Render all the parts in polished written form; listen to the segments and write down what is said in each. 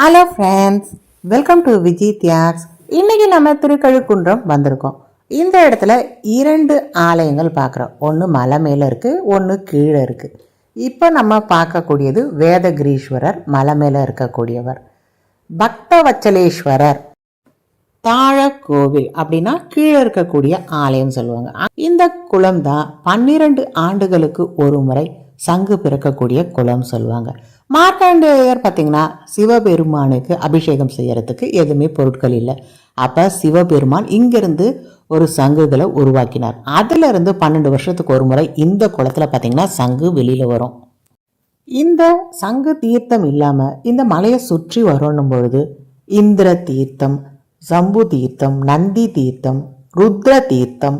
Hello friends, welcome to Viji Thiyags. இன்றைக்கி நம்ம திருக்கழுக்குன்றம் வந்திருக்கோம். இந்த இடத்துல 2 ஆலயங்கள் பார்க்குறோம். ஒன்று மலை மேலே இருக்குது, ஒன்று கீழே இருக்குது. இப்போ நம்ம பார்க்கக்கூடியது வேதகிரீஸ்வரர், மலை மேலே இருக்கக்கூடியவர். பக்தவச்சலேஸ்வரர் தாழ கோவில் அப்படின்னா கீழே இருக்கக்கூடிய ஆலயம் சொல்லுவாங்க. இந்த குளம் தான் 12 ஆண்டுகளுக்கு ஒரு முறை சங்கு பிறக்கக்கூடிய குளம் சொல்லுவாங்க. மார்க்கண்டேயர் பார்த்தீங்கன்னா சிவபெருமானுக்கு அபிஷேகம் செய்யறதுக்கு எதுவுமே பொருட்கள் இல்லை. அப்போ சிவபெருமான் இங்கிருந்து ஒரு சங்குகளை உருவாக்கினார். அதுல இருந்து 12 வருஷத்துக்கு ஒரு முறை இந்த குளத்துல பார்த்தீங்கன்னா சங்கு வெளியில வரும். இந்த சங்கு தீர்த்தம் இல்லாம இந்த மலையை சுற்றி வரணும் பொழுது இந்திர தீர்த்தம், சம்பு தீர்த்தம், நந்தி தீர்த்தம், ருத்ர தீர்த்தம்,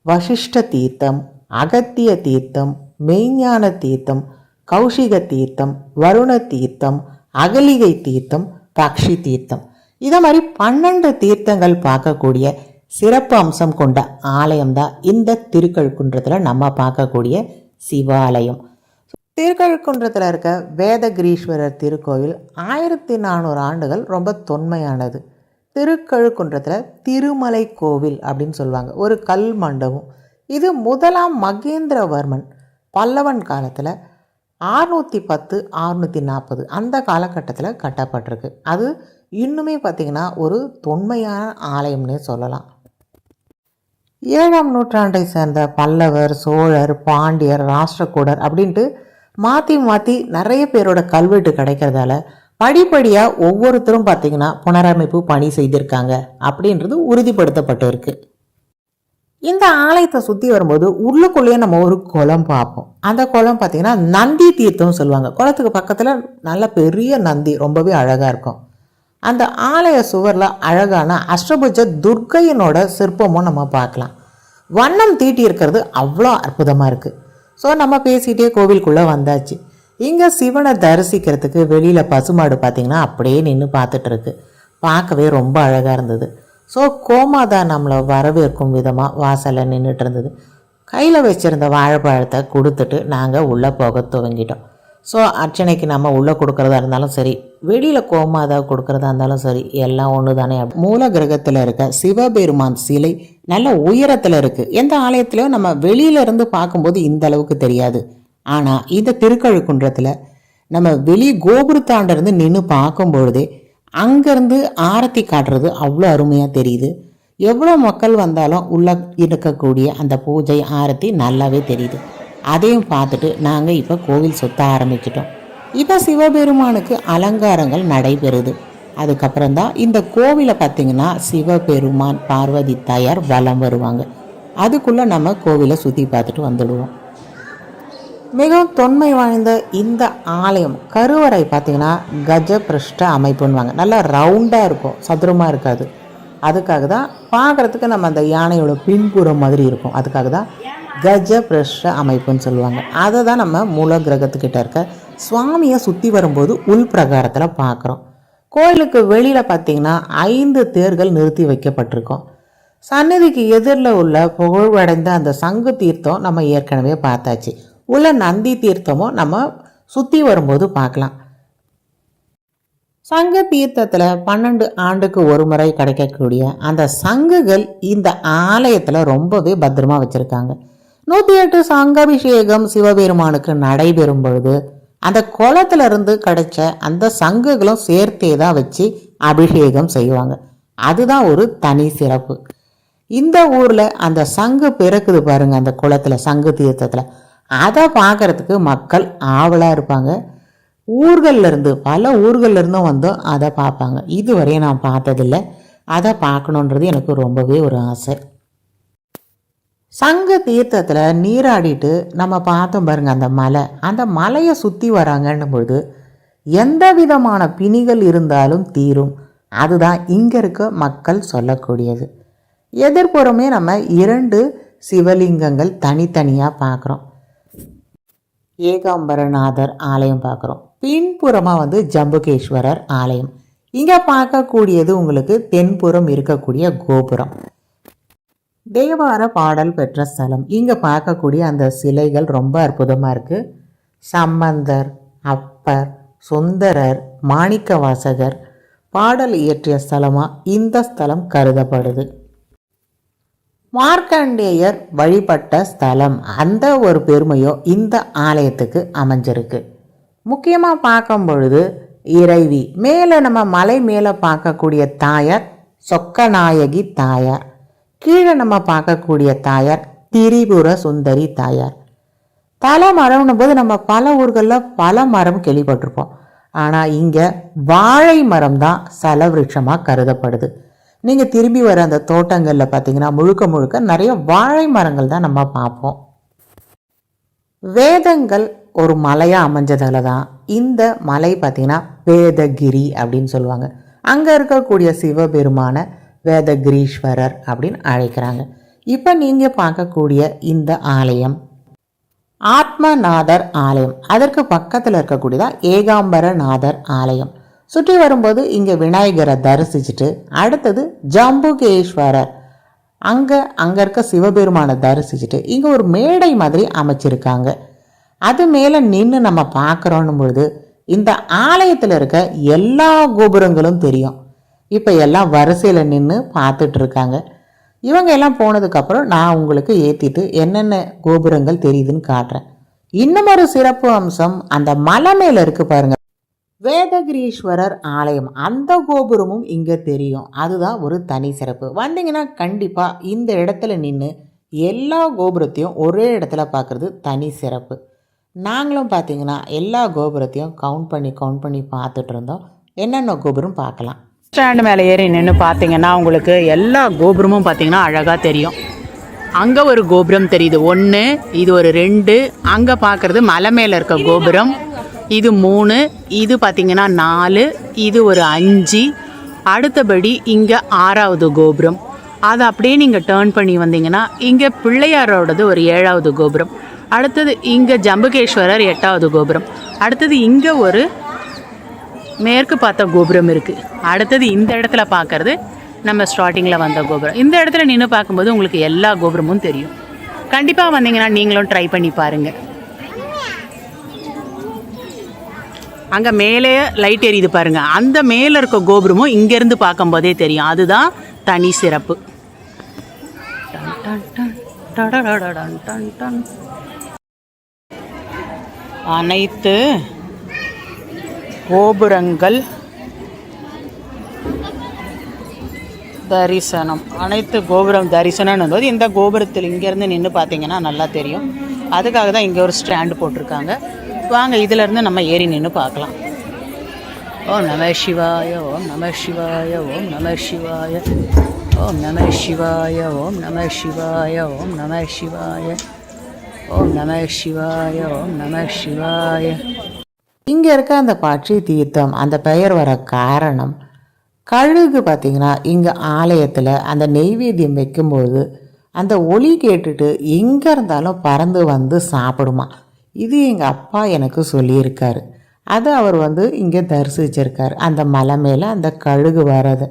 வசிஷ்ட தீர்த்தம், அகத்திய தீர்த்தம், மெய்ஞான தீர்த்தம், கௌஷிக தீர்த்தம், வருண தீர்த்தம், அகலிகை தீர்த்தம், பக்ஷி தீர்த்தம், இதை மாதிரி 12 தீர்த்தங்கள் பார்க்கக்கூடிய சிறப்பு அம்சம் கொண்ட ஆலயம்தான் இந்த திருக்கழுக்குன்றத்தில் நம்ம பார்க்கக்கூடிய சிவாலயம். திருக்கழுக்குன்றத்தில் இருக்க வேதகிரீஸ்வரர் திருக்கோயில் 1400 ஆண்டுகள் ரொம்ப தொன்மையானது. திருக்கழுக்குன்றத்தில் திருமலை கோவில் அப்படின்னு சொல்லுவாங்க. ஒரு கல் மண்டபம். இது முதலாம் மகேந்திரவர்மன் பல்லவன் காலத்தில் 610 640 அந்த காலகட்டத்தில் கட்டப்பட்டிருக்கு. அது இன்னுமே பார்த்திங்கன்னா ஒரு தொன்மையான ஆலயம்னே சொல்லலாம். 7ஆம் நூற்றாண்டை சேர்ந்த பல்லவர், சோழர், பாண்டியர், ராஷ்டிரகூடர் அப்படின்ட்டு மாற்றி மாற்றி நிறைய பேரோட கல்வெட்டு கிடைக்கிறதால படிப்படியாக ஒவ்வொருத்தரும் பார்த்திங்கன்னா புனரமைப்பு பணி செய்திருக்காங்க அப்படின்றது உறுதிப்படுத்தப்பட்டு இருக்கு. இந்த ஆலயத்தை சுற்றி வரும்போது உள்ளுக்குள்ளேயே நம்ம ஒரு குளம் பார்ப்போம். அந்த குளம் பார்த்திங்கன்னா நந்தி தீர்த்தம் சொல்லுவாங்க. குளத்துக்கு பக்கத்தில் நல்ல பெரிய நந்தி ரொம்பவே அழகாக இருக்கும். அந்த ஆலய சுவரில் அழகான அஷ்டபுஜ துர்க்கையினோட சிற்பமும் நம்ம பார்க்கலாம். வண்ணம் தீட்டி இருக்கிறது அவ்வளோ அற்புதமாக இருக்குது. ஸோ நம்ம பேசிகிட்டே கோவிலுக்குள்ளே வந்தாச்சு. இங்கே சிவனை தரிசிக்கிறதுக்கு வெளியில் பசுமாடு பார்த்திங்கன்னா அப்படியே நின்று பார்த்துட்ருக்கு. பார்க்கவே ரொம்ப அழகாக இருந்தது. ஸோ கோமாதா நம்மளை வரவேற்கும் விதமாக வாசலில் நின்றுட்டு இருந்தது. கையில் வச்சுருந்த வாழைப்பழத்தை கொடுத்துட்டு நாங்கள் உள்ளே போக துவங்கிட்டோம். ஸோ அர்ச்சனைக்கு நம்ம உள்ளே கொடுக்குறதா இருந்தாலும் சரி, வெளியில் கோமாதா கொடுக்குறதா இருந்தாலும் சரி, எல்லாம் ஒன்று தானே. மூல கிரகத்தில் இருக்க சிவபெருமான் சிலை நல்ல உயரத்தில் இருக்குது. எந்த ஆலயத்துலையும் நம்ம வெளியிலேருந்து பார்க்கும்போது இந்த அளவுக்கு தெரியாது. ஆனால் இந்த திருக்கழுக்குன்றத்தில் நம்ம வெளி கோபுரத்தாண்டிருந்து நின்று பார்க்கும் பொழுதே அங்கேருந்து ஆரத்தி காட்டுறது அவ்வளோ அருமையாக தெரியுது. எவ்வளோ மக்கள் வந்தாலும் உள்ளே இருக்கக்கூடிய அந்த பூஜை ஆரத்தி நல்லாவே தெரியுது. அதையும் பார்த்துட்டு நாங்கள் இப்போ கோவில் சுற்ற ஆரம்பிச்சிட்டோம். இப்போ சிவபெருமானுக்கு அலங்காரங்கள் நடைபெறுது. அதுக்கப்புறம் தான் இந்த கோவிலை பார்த்திங்கன்னா சிவபெருமான், பார்வதி தாயார் வலம் வருவாங்க. அதுக்குள்ளே நம்ம கோவிலை சுற்றி பார்த்துட்டு வந்துடுவோம். மிகவும் தொன்மை வாய்ந்த இந்த ஆலயம் கருவறை பார்த்திங்கன்னா கஜ பிருஷ்ட அமைப்புன்னுவாங்க. நல்லா ரவுண்டாக இருக்கும், சதுரமாக இருக்காது. அதுக்காக தான் பார்க்குறதுக்கு நம்ம அந்த யானையோட பின்புறம் மாதிரி இருக்கும். அதுக்காக தான் கஜ பிருஷ்ட அமைப்புன்னு சொல்லுவாங்க. அதை தான் நம்ம மூல கிரகத்துக்கிட்ட இருக்க சுவாமியை சுற்றி வரும்போது உள் பிரகாரத்தில் பார்க்குறோம். கோயிலுக்கு வெளியில் பார்த்திங்கன்னா 5 தேர்கள் நிறுத்தி வைக்கப்பட்டிருக்கோம். சன்னதிக்கு எதிரில் உள்ள புகழ்வடைந்த அந்த சங்கு தீர்த்தம் நம்ம ஏற்கனவே பார்த்தாச்சு. உள்ள நந்தி தீர்த்தமும் நம்ம சுற்றி வரும்போது பார்க்கலாம். சங்கு தீர்த்தத்தில் 12 ஆண்டுக்கு ஒரு முறை கிடைக்கக்கூடிய அந்த சங்குகள் இந்த ஆலயத்தில் ரொம்பவே பத்திரமா வச்சுருக்காங்க. 108 சங்காபிஷேகம் சிவபெருமானுக்கு நடைபெறும் பொழுது அந்த குளத்திலிருந்து கிடைச்ச அந்த சங்குகளும் சேர்த்தே தான் வச்சு அபிஷேகம் செய்வாங்க. அதுதான் ஒரு தனி சிறப்பு. இந்த ஊரில் அந்த சங்கு பிறக்குது பாருங்க, அந்த குளத்தில் சங்கு தீர்த்தத்தில், அதை பார்க்குறதுக்கு மக்கள் ஆவலாக இருப்பாங்க. ஊர்கள்லேருந்து பல ஊர்கள்லேருந்தும் வந்தும் அதை பார்ப்பாங்க. இதுவரையும் நான் பார்த்ததில்லை. அதை பார்க்கணுன்றது எனக்கு ரொம்பவே ஒரு ஆசை. சங்கு தீர்த்தத்தில் நீராடிட்டு நம்ம பார்த்தோம் பாருங்க அந்த மலையை சுற்றி வராங்கன்னும் பொழுது எந்த விதமான பிணிகள் இருந்தாலும் தீரும். அதுதான் இங்கே இருக்க மக்கள் சொல்லக்கூடியது. எதிர்ப்புறமே நம்ம 2 சிவலிங்கங்கள் தனித்தனியாக பார்க்குறோம். ஏகாம்பரநாதர் ஆலயம் பார்க்குறோம். பின்புறமாக ஜம்புகேஸ்வரர் ஆலயம். இங்கே பார்க்கக்கூடியது உங்களுக்கு தென்புறம் இருக்கக்கூடிய கோபுரம். தேவார பாடல் பெற்ற ஸ்தலம். இங்கே பார்க்கக்கூடிய அந்த சிலைகள் ரொம்ப அற்புதமாக இருக்குது. சம்பந்தர், அப்பர், சுந்தரர், மாணிக்கவாசகர் பாடல் இயற்றிய ஸ்தலமாக இந்த ஸ்தலம் கருதப்படுது. மார்க்கண்டேயர் வழிபட்ட ஸ்தலம், அந்த ஒரு பெருமையும் இந்த ஆலயத்துக்கு அமைஞ்சிருக்கு. முக்கியமாக பார்க்கும் பொழுது இறைவி மேலே நம்ம மலை மேலே பார்க்கக்கூடிய தாயார் சொக்கநாயகி தாயார், கீழே நம்ம பார்க்கக்கூடிய தாயார் திரிபுர சுந்தரி தாயார். தலை மரம்னும் போது நம்ம பல ஊர்களில் பல மரம் கேள்விப்பட்டிருப்போம். ஆனால் இங்கே வாழை மரம் தான் சலவிருட்சமாக கருதப்படுது. நீங்கள் திரும்பி வர அந்த தோட்டங்களில் பார்த்தீங்கன்னா முழுக்க முழுக்க நிறைய வாழை மரங்கள் தான் நம்ம பார்ப்போம். வேதங்கள் ஒரு மலையாக அமைஞ்சதால தான் இந்த மலை பார்த்திங்கன்னா வேதகிரி அப்படின்னு சொல்லுவாங்க. அங்கே இருக்கக்கூடிய சிவபெருமான வேதகிரீஸ்வரர் அப்படின்னு அழைக்கிறாங்க. இப்போ நீங்கள் பார்க்கக்கூடிய இந்த ஆலயம் ஆத்மநாதர் ஆலயம். அதற்கு பக்கத்தில் இருக்கக்கூடியதான் ஏகாம்பரநாதர் ஆலயம். சுற்றி வரும்போது இங்கே விநாயகரை தரிசிச்சுட்டு அடுத்தது ஜம்புகேஸ்வரர், அங்கே இருக்க சிவபெருமானை தரிசிச்சுட்டு இங்கே ஒரு மேடை மாதிரி அமைச்சிருக்காங்க. அது மேலே நின்று நம்ம பார்க்குறோன்னும் பொழுது இந்த ஆலயத்தில் இருக்க எல்லா கோபுரங்களும் தெரியும். இப்போ எல்லாம் வரிசையில் நின்று பார்த்துட்டு இருக்காங்க. இவங்க எல்லாம் போனதுக்கப்புறம் நான் உங்களுக்கு ஏற்றிட்டு என்னென்ன கோபுரங்கள் தெரியுதுன்னு காட்டுறேன். இன்னும் ஒரு சிறப்பு அம்சம், அந்த மலை மேலே இருக்கு பாருங்க வேதகிரீஸ்வரர் ஆலயம், அந்த கோபுரமும் இங்கே தெரியும். அதுதான் ஒரு தனி சிறப்பு. வந்தீங்கன்னா கண்டிப்பாக இந்த இடத்துல நின்று எல்லா கோபுரத்தையும் ஒரே இடத்துல பார்க்குறது தனி சிறப்பு. நாங்களும் பார்த்தீங்கன்னா எல்லா கோபுரத்தையும் கவுண்ட் பண்ணி பார்த்துட்டு இருந்தோம். என்னென்ன கோபுரம் பார்க்கலாம். ஸ்டாண்டு மேலே ஏறி நின்று பார்த்தீங்கன்னா உங்களுக்கு எல்லா கோபுரமும் பார்த்தீங்கன்னா அழகாக தெரியும். அங்கே ஒரு கோபுரம் தெரியுது, 1, இது ஒரு 2, அங்கே பார்க்குறது மலை மேலே இருக்க கோபுரம், இது 3, இது பார்த்தீங்கன்னா 4, இது ஒரு 5, அடுத்தபடி இங்கே 6வது கோபுரம். அதை அப்படியே நீங்கள் டேர்ன் பண்ணி வந்தீங்கன்னா இங்கே பிள்ளையாரோடது ஒரு 7வது கோபுரம், அடுத்தது இங்கே ஜம்புகேஸ்வரர் 8வது கோபுரம், அடுத்தது இங்கே ஒரு மேற்கு பார்த்த கோபுரம் இருக்குது, அடுத்தது இந்த இடத்துல பார்க்குறது நம்ம ஸ்டார்டிங்கில் வந்த கோபுரம். இந்த இடத்துல நின்று பார்க்கும்போது உங்களுக்கு எல்லா கோபுரமும் தெரியும். கண்டிப்பாக வந்தீங்கன்னா நீங்களும் ட்ரை பண்ணி பாருங்கள். அங்கே மேலே லைட் எரியுது பாருங்கள், அந்த மேலே இருக்க கோபுரமும் இங்கேருந்து பார்க்கும்போதே தெரியும். அதுதான் தனி சிறப்பு. அனைத்து கோபுரங்கள் தரிசனம், அனைத்து கோபுரம் தரிசனம்னு போது இந்த கோபுரத்தில் இங்கேருந்து நின்று பார்த்தீங்கன்னா நல்லா தெரியும். அதுக்காக தான் இங்கே ஒரு ஸ்டாண்டு போட்டிருக்காங்க. வாங்க இதிலேருந்து நம்ம ஏறி நின்று பார்க்கலாம். ஓம் நம சிவாய, ஓம் நம சிவாய, ஓம் நம சிவாய, ஓம் நம சிவாய, ஓம் நம சிவாய, ஓம் நம சிவாய, ஓம் நம சிவாய, ஓம் நம சிவாய. இங்கே இருக்க அந்த பட்சி தீர்த்தம் அந்த பெயர் வர காரணம், கழுகு பார்த்திங்கன்னா இங்கே ஆலயத்தில் அந்த நெய்வேத்தியம் வைக்கும்போது அந்த ஒலி கேட்டுட்டு எங்கே இருந்தாலும் பறந்து வந்து சாப்பிடுமா. இது எங்கள் அப்பா எனக்கு சொல்லியிருக்காரு. அது அவர் இங்கே தரிசிச்சிருக்கார், அந்த மலை மேலே அந்த கழுகு வர்றது.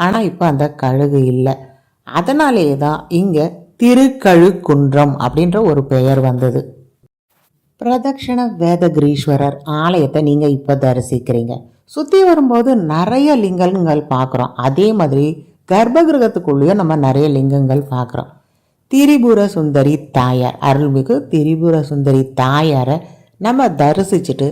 ஆனால் இப்போ அந்த கழுகு இல்லை. அதனாலேயே தான் இங்கே திருக்கழுக்குன்றம் அப்படின்ற ஒரு பெயர் வந்தது. பிரதக்ஷண வேதகிரீஸ்வரர் ஆலயத்தை நீங்கள் இப்போ தரிசிக்கிறீங்க. சுற்றி வரும்போது நிறைய லிங்கங்கள் பார்க்குறோம். அதே மாதிரி கர்ப்பகிரகத்துக்குள்ளேயும் நம்ம நிறைய லிங்கங்கள் பார்க்குறோம். திரிபுர சுந்தரி தாயார், அருள்மிகு திரிபுர சுந்தரி தாயாரை நம்ம தரிசிச்சுட்டு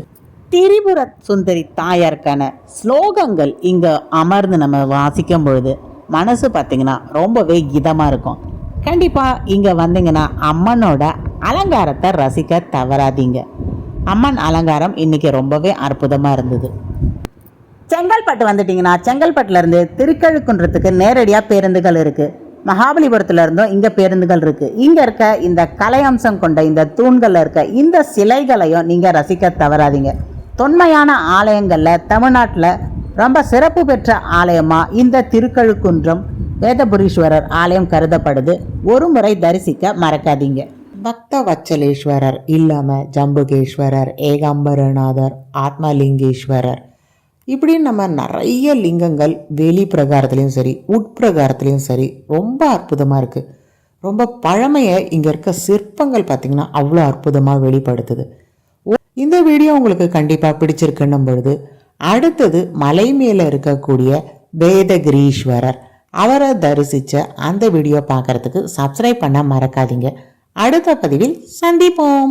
திரிபுர சுந்தரி தாயாருக்கான ஸ்லோகங்கள் இங்கே அமர்ந்து நம்ம வாசிக்கும் பொழுது மனசு பார்த்திங்கன்னா ரொம்பவே இதமாக இருக்கும். கண்டிப்பாக இங்கே வந்தீங்கன்னா அம்மனோட அலங்காரத்தை ரசிக்க தவறாதீங்க. அம்மன் அலங்காரம் இன்றைக்கி ரொம்பவே அற்புதமாக இருந்தது. செங்கல்பட்டு வந்துட்டிங்கன்னா செங்கல்பட்டுலேருந்து திருக்கழுக்குன்றத்துக்கு நேரடியாக பேருந்துகள் இருக்குது. மகாபலிபுரத்தில் இருந்தும் இங்கே பேருந்துகள் இருக்குது. இங்கே இருக்க இந்த கலை அம்சம் கொண்ட இந்த தூண்களில் இருக்க இந்த சிலைகளையும் நீங்கள் ரசிக்க தவறாதீங்க. தொன்மையான ஆலயங்களில் தமிழ்நாட்டில் ரொம்ப சிறப்பு பெற்ற ஆலயமாக இந்த திருக்கழுக்குன்றம் வேதபுரீஸ்வரர் ஆலயம் கருதப்படுது. ஒரு முறை தரிசிக்க மறக்காதீங்க. பக்த வச்சலேஸ்வரர் இல்லாமல் ஜம்புகேஸ்வரர், ஏகாம்பரநாதர், ஆத்மலிங்கேஸ்வரர் இப்படின்னு நம்ம நிறைய லிங்கங்கள் வெளி பிரகாரத்துலேயும் சரி உட்பிரகாரத்துலேயும் சரி ரொம்ப அற்புதமாக இருக்குது. ரொம்ப பழமையை இங்கே இருக்க சிற்பங்கள் பார்த்திங்கன்னா அவ்வளோ அற்புதமாக வெளிப்படுத்துது. இந்த வீடியோ உங்களுக்கு கண்டிப்பாக பிடிச்சிருக்குன்னும் பொழுது அடுத்தது மலை மேலே இருக்கக்கூடிய வேதகிரீஸ்வரர் அவரை தரிசித்த அந்த வீடியோ பார்க்கறதுக்கு சப்ஸ்கிரைப் பண்ண மறக்காதீங்க. அடுத்த பதிவில் சந்திப்போம்.